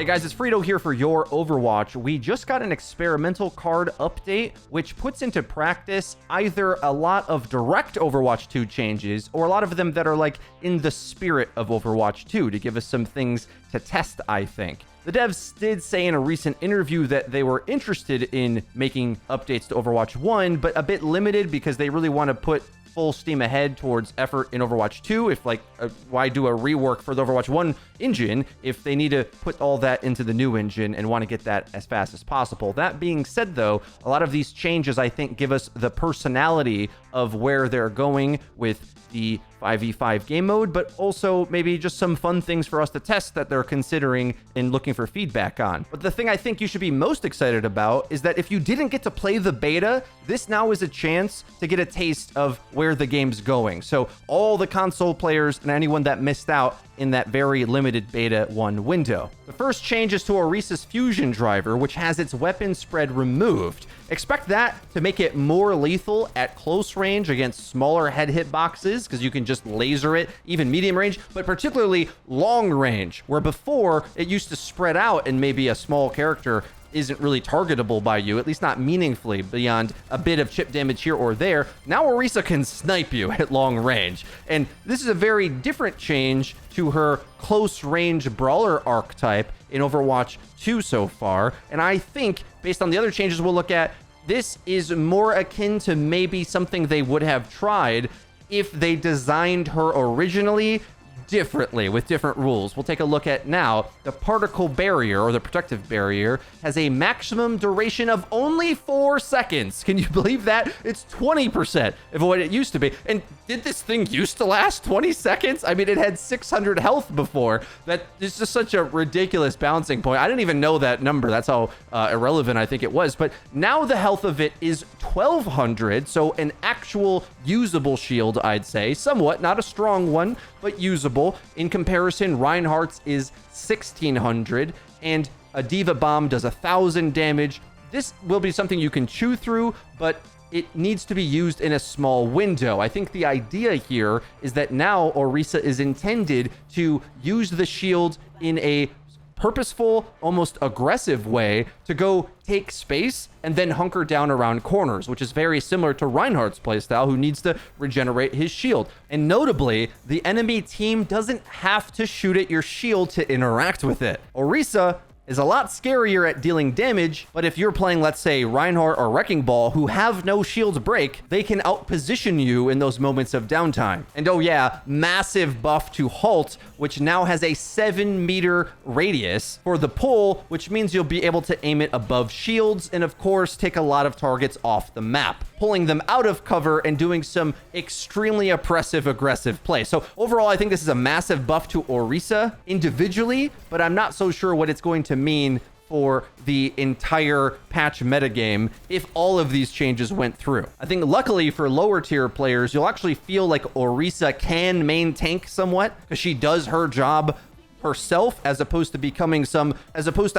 Hey guys, it's Frito here for your Overwatch. We just got an experimental card update, which puts into practice either a lot of direct Overwatch 2 changes, or a lot of them that are like in the spirit of Overwatch 2 to give us some things to test, I think. The devs did say in a recent interview that they were interested in making updates to Overwatch 1, but a bit limited because they really want to put full steam ahead towards effort in Overwatch 2. If why do a rework for the Overwatch 1 engine if they need to put all that into the new engine and want to get that as fast as possible? That being said, though, a lot of these changes I think give us the personality of where they're going with the 5v5 game mode, but also maybe just some fun things for us to test that they're considering and looking for feedback on. But the thing I think you should be most excited about is that if you didn't get to play the beta, this now is a chance to get a taste of where the game's going. So all the console players and anyone that missed out in that very limited beta 1 window. The first change is to Orisa's fusion driver, which has its weapon spread removed. Expect that to make it more lethal at close range against smaller head hitboxes, because you can just laser it, even medium range, but particularly long range, where before it used to spread out and maybe a small character isn't really targetable by you, at least not meaningfully beyond a bit of chip damage here or there. Now Orisa can snipe you at long range. And this is a very different change to her close range brawler archetype in Overwatch 2 so far. And I think, based on the other changes we'll look at, this is more akin to maybe something they would have tried if they designed her originally differently with different rules. We'll take a look at now. The particle barrier, or the protective barrier, has a maximum duration of only 4 seconds. Can you believe that? It's 20% of what it used to be. And did this thing used to last 20 seconds? I mean, it had 600 health before. That is just such a ridiculous bouncing point. I didn't even know that number. That's how irrelevant I think it was. But now the health of it is 1200, so an actual usable shield, I'd say. Somewhat, not a strong one, but usable. In comparison, Reinhardt's is 1600, and a Diva Bomb does 1000 damage. This will be something you can chew through, but it needs to be used in a small window. I think the idea here is that now Orisa is intended to use the shield in a purposeful, almost aggressive way to go take space and then hunker down around corners, which is very similar to Reinhardt's playstyle, who needs to regenerate his shield. And notably, the enemy team doesn't have to shoot at your shield to interact with it. Orisa is a lot scarier at dealing damage, but if you're playing, let's say, Reinhardt or Wrecking Ball, who have no shield break, they can outposition you in those moments of downtime. And oh yeah, massive buff to Halt, which now has a 7-meter radius for the pull, which means you'll be able to aim it above shields, and of course, take a lot of targets off the map, pulling them out of cover and doing some extremely oppressive, aggressive play. So overall, I think this is a massive buff to Orisa individually, but I'm not so sure what it's going to mean for the entire patch metagame if all of these changes went through. I think luckily for lower tier players, you'll actually feel like Orisa can main tank somewhat, because she does her job herself, as opposed to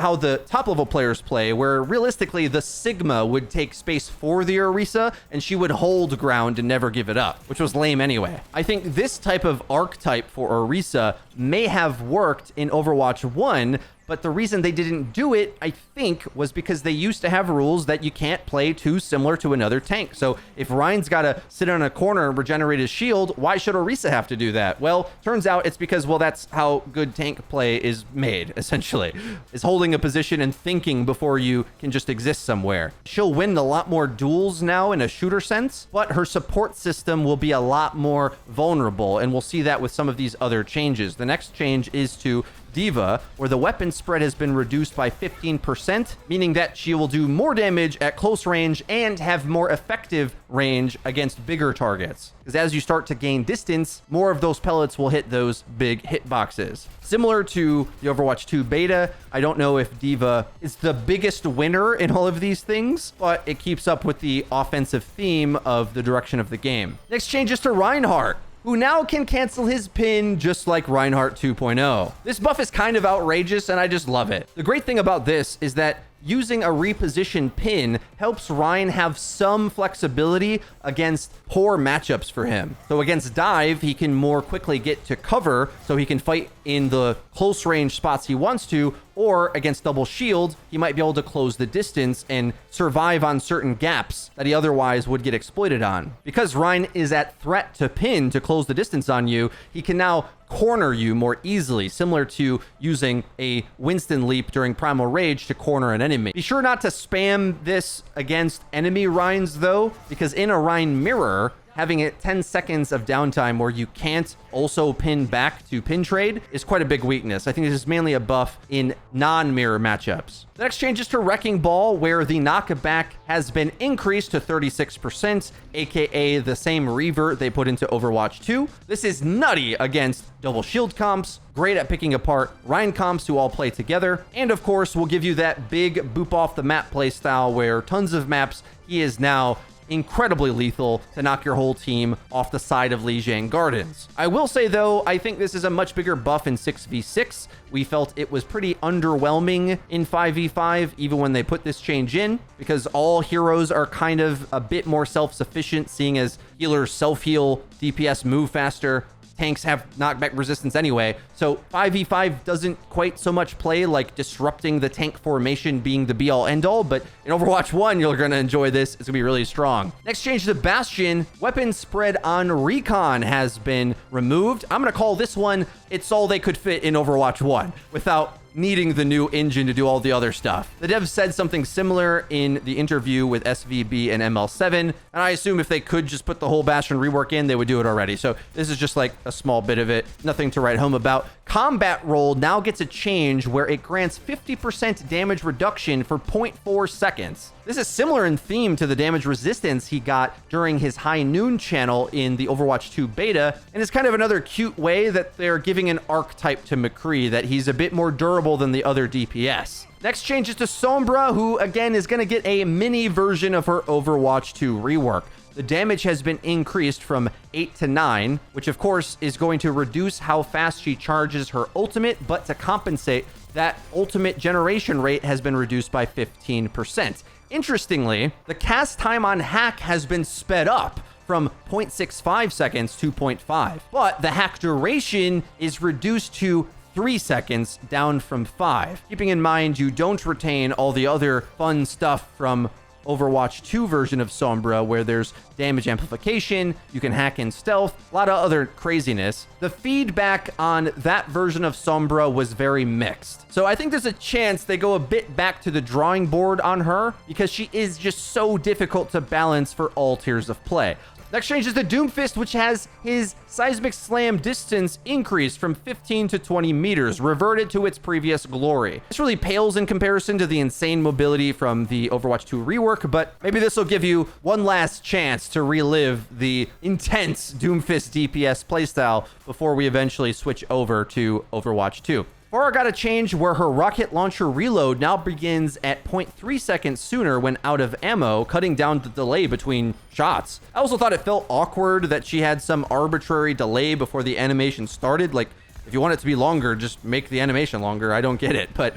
how the top level players play, where realistically the Sigma would take space for the Orisa and she would hold ground and never give it up, which was lame anyway. I think this type of archetype for Orisa may have worked in Overwatch 1, but the reason they didn't do it, I think, was because they used to have rules that you can't play too similar to another tank. So if Ryan's got to sit on a corner and regenerate his shield, why should Orisa have to do that? Well, turns out it's because, well, that's how good tank play is made, essentially, is holding a position and thinking before you can just exist somewhere. She'll win a lot more duels now in a shooter sense, but her support system will be a lot more vulnerable, and we'll see that with some of these other changes. The next change is to Diva, where the weapon spread has been reduced by 15%, meaning that she will do more damage at close range and have more effective range against bigger targets. Because as you start to gain distance, more of those pellets will hit those big hitboxes. Similar to the Overwatch 2 beta, I don't know if Diva is the biggest winner in all of these things, but it keeps up with the offensive theme of the direction of the game. Next change is to Reinhardt, who now can cancel his pin just like Reinhardt 2.0. This buff is kind of outrageous, and I just love it. The great thing about this is that using a reposition pin helps Ryan have some flexibility against poor matchups for him. So against dive, he can more quickly get to cover so he can fight in the close range spots he wants to, or against double shield, he might be able to close the distance and survive on certain gaps that he otherwise would get exploited on. Because Rein is at threat to pin to close the distance on you, he can now corner you more easily, similar to using a Winston leap during Primal Rage to corner an enemy. Be sure not to spam this against enemy Reins though, because in a Rein mirror, having it 10 seconds of downtime where you can't also pin back to pin trade is quite a big weakness. I think this is mainly a buff in non-mirror matchups. The next change is to Wrecking Ball, where the knockback has been increased to 36%, aka the same revert they put into Overwatch 2. This is nutty against double shield comps, great at picking apart Rein comps who all play together, and of course will give you that big boop off the map playstyle where tons of maps he is now incredibly lethal to knock your whole team off the side of Lijiang Gardens. I will say though, I think this is a much bigger buff in 6v6. We felt it was pretty underwhelming in 5v5, even when they put this change in, because all heroes are kind of a bit more self-sufficient, seeing as healers self-heal, DPS move faster, tanks have knockback resistance anyway. So 5v5 doesn't quite so much play like disrupting the tank formation being the be-all end-all, but in Overwatch 1, you're going to enjoy this. It's going to be really strong. Next change to Bastion. Weapon spread on recon has been removed. I'm going to call this one, it's all they could fit in Overwatch 1 without needing the new engine to do all the other stuff. The devs said something similar in the interview with SVB and ML7, and I assume if they could just put the whole Bastion rework in, they would do it already. So this is just like a small bit of it, nothing to write home about. Combat Roll now gets a change where it grants 50% damage reduction for 0.4 seconds. This is similar in theme to the damage resistance he got during his High Noon channel in the Overwatch 2 beta, and it's kind of another cute way that they're giving an archetype to McCree, that he's a bit more durable than the other DPS. Next change is to Sombra, who again is going to get a mini version of her Overwatch 2 rework. The damage has been increased from 8 to 9, which of course is going to reduce how fast she charges her ultimate, but to compensate, that ultimate generation rate has been reduced by 15%. Interestingly, the cast time on hack has been sped up from 0.65 seconds to 0.5, but the hack duration is reduced to 3 seconds, down from 5. Keeping in mind you don't retain all the other fun stuff from Overwatch 2 version of Sombra, where there's damage amplification, you can hack in stealth, a lot of other craziness. The feedback on that version of Sombra was very mixed. So I think there's a chance they go a bit back to the drawing board on her, because she is just so difficult to balance for all tiers of play. Next change is the Doomfist, which has his seismic slam distance increased from 15 to 20 meters, reverted to its previous glory. This really pales in comparison to the insane mobility from the Overwatch 2 rework, but maybe this will give you one last chance to relive the intense Doomfist DPS playstyle before we eventually switch over to Overwatch 2. Pharah got a change where her rocket launcher reload now begins at 0.3 seconds sooner when out of ammo, cutting down the delay between shots. I also thought it felt awkward that she had some arbitrary delay before the animation started. Like, if you want it to be longer, just make the animation longer. I don't get it, but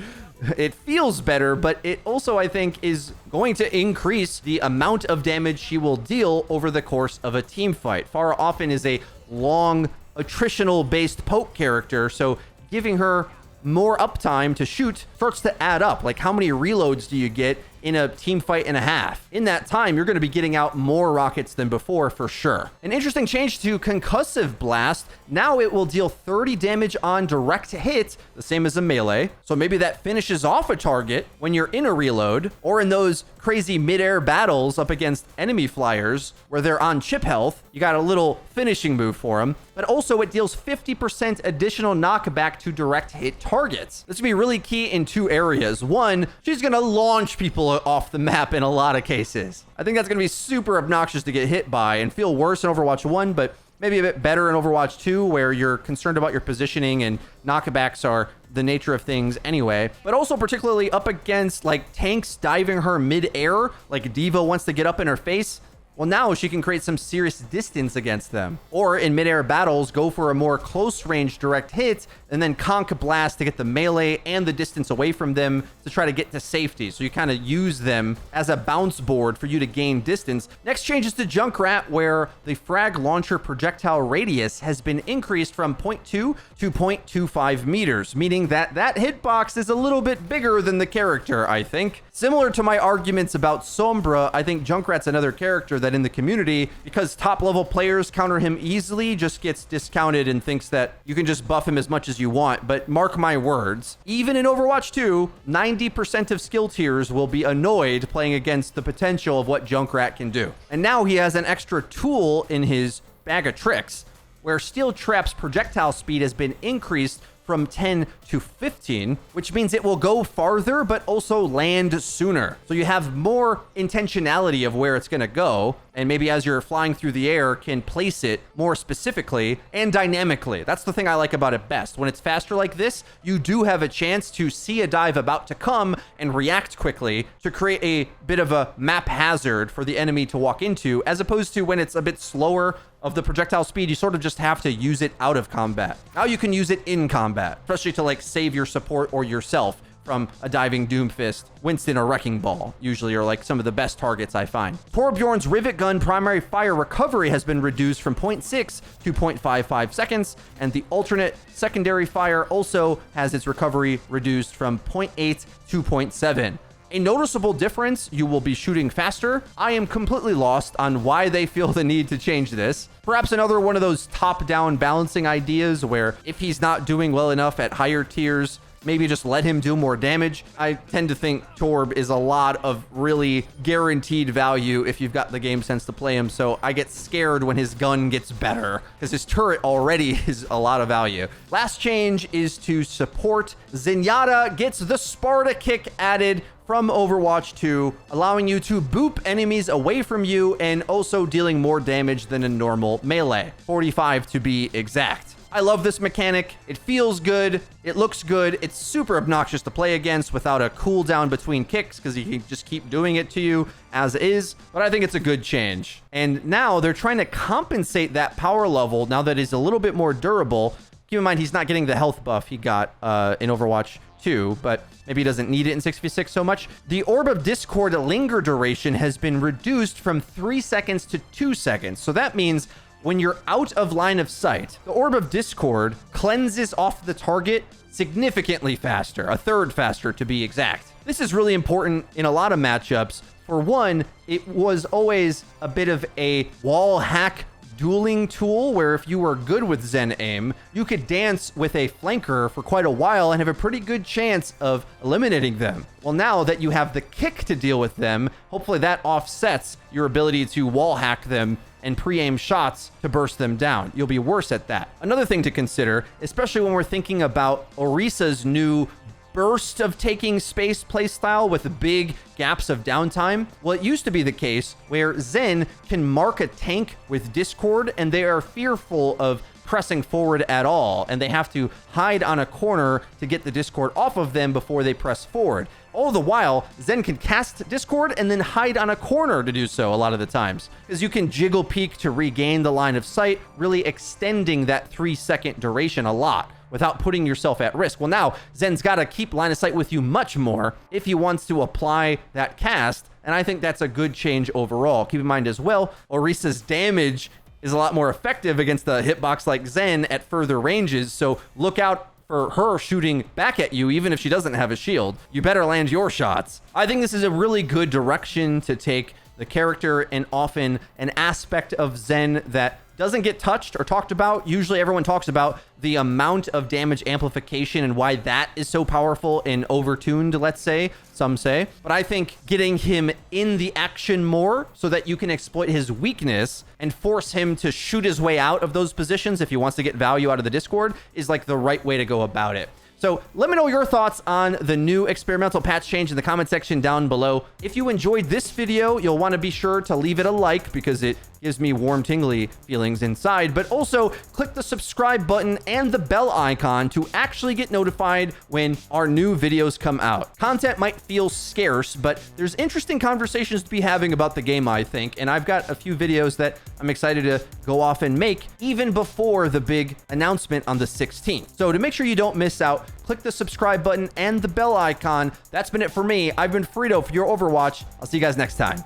it feels better, but it also, I think, is going to increase the amount of damage she will deal over the course of a team fight. Pharah often is a long, attritional-based poke character, so giving her more uptime to shoot starts to add up. Like, how many reloads do you get in a team fight and a half? In that time, you're going to be getting out more rockets than before for sure. An interesting change to Concussive Blast. Now it will deal 30 damage on direct hit, the same as a melee. So maybe that finishes off a target when you're in a reload, or in those crazy mid-air battles up against enemy flyers where they're on chip health. You got a little finishing move for them. But also it deals 50% additional knockback to direct hit targets. This would be really key in two areas. One, she's going to launch people off the map in a lot of cases. I think that's going to be super obnoxious to get hit by and feel worse in Overwatch 1, but maybe a bit better in Overwatch 2, where you're concerned about your positioning and knockbacks are the nature of things anyway. But also particularly up against like tanks diving her mid-air, like D.Va wants to get up in her face. Well, now she can create some serious distance against them. Or in midair battles, go for a more close range direct hit and then conk blast to get the melee and the distance away from them to try to get to safety. So you kind of use them as a bounce board for you to gain distance. Next changes to Junkrat, where the frag launcher projectile radius has been increased from 0.2 to 0.25 meters, meaning that that hitbox is a little bit bigger than the character, I think. Similar to my arguments about Sombra, I think Junkrat's another character that in the community, because top level players counter him easily, just gets discounted and thinks that you can just buff him as much as you want. But mark my words, even in Overwatch 2, 90% of skill tiers will be annoyed playing against the potential of what Junkrat can do. And now he has an extra tool in his bag of tricks, where Steel Trap's projectile speed has been increased from 10 to 15, which means it will go farther, but also land sooner. So you have more intentionality of where it's gonna go, and maybe as you're flying through the air, can place it more specifically and dynamically. That's the thing I like about it best. When it's faster like this, you do have a chance to see a dive about to come and react quickly to create a bit of a map hazard for the enemy to walk into, as opposed to when it's a bit slower of the projectile speed, you sort of just have to use it out of combat. Now you can use it in combat, especially to like save your support or yourself from a diving Doomfist. Winston or Wrecking Ball usually are like some of the best targets I find. Torbjorn's Rivet Gun primary fire recovery has been reduced from 0.6 to 0.55 seconds, and the alternate secondary fire also has its recovery reduced from 0.8 to 0.7. A noticeable difference, you will be shooting faster. I am completely lost on why they feel the need to change this. Perhaps another one of those top-down balancing ideas where if he's not doing well enough at higher tiers, maybe just let him do more damage. I tend to think Torb is a lot of really guaranteed value if you've got the game sense to play him, so I get scared when his gun gets better because his turret already is a lot of value. Last change is to support. Zenyatta gets the Sparta kick added from Overwatch 2, allowing you to boop enemies away from you and also dealing more damage than a normal melee, 45 to be exact. I love this mechanic. It feels good. It looks good. It's super obnoxious to play against without a cooldown between kicks because he can just keep doing it to you as is, but I think it's a good change. And now they're trying to compensate that power level now that he's a little bit more durable. Keep in mind, he's not getting the health buff he got in Overwatch 2, but maybe he doesn't need it in 6v6 so much. The Orb of Discord linger duration has been reduced from 3 seconds to 2 seconds. So that means when you're out of line of sight, the Orb of Discord cleanses off the target significantly faster, a third faster to be exact. This is really important in a lot of matchups. For one, it was always a bit of a wall hack dueling tool where if you were good with Zen aim, you could dance with a flanker for quite a while and have a pretty good chance of eliminating them. Well, now that you have the kick to deal with them, hopefully that offsets your ability to wall hack them and pre-aim shots to burst them down. You'll be worse at that. Another thing to consider, especially when we're thinking about Orisa's new burst of taking space playstyle with big gaps of downtime. Well, it used to be the case where Zen can mark a tank with Discord and they are fearful of pressing forward at all, and they have to hide on a corner to get the Discord off of them before they press forward. All the while, Zen can cast Discord and then hide on a corner to do so a lot of the times, because you can jiggle peek to regain the line of sight, really extending that 3-second duration a lot without putting yourself at risk. Well, now Zen's got to keep line of sight with you much more if he wants to apply that cast, and I think that's a good change overall. Keep in mind as well, Orisa's damage is a lot more effective against the hitbox like Zen at further ranges, so look out for her shooting back at you even if she doesn't have a shield. You better land your shots. I think this is a really good direction to take the character and often an aspect of Zen that doesn't get touched or talked about. Usually everyone talks about the amount of damage amplification and why that is so powerful in Overtuned, let's say, some say. But I think getting him in the action more so that you can exploit his weakness and force him to shoot his way out of those positions if he wants to get value out of the Discord is like the right way to go about it. So let me know your thoughts on the new experimental patch change in the comment section down below. If you enjoyed this video, you'll want to be sure to leave it a like because it gives me warm, tingly feelings inside. But also click the subscribe button and the bell icon to actually get notified when our new videos come out. Content might feel scarce, but there's interesting conversations to be having about the game, I think. And I've got a few videos that I'm excited to go off and make even before the big announcement on the 16th. So to make sure you don't miss out, click the subscribe button and the bell icon. That's been it for me. I've been Frito for your Overwatch. I'll see you guys next time.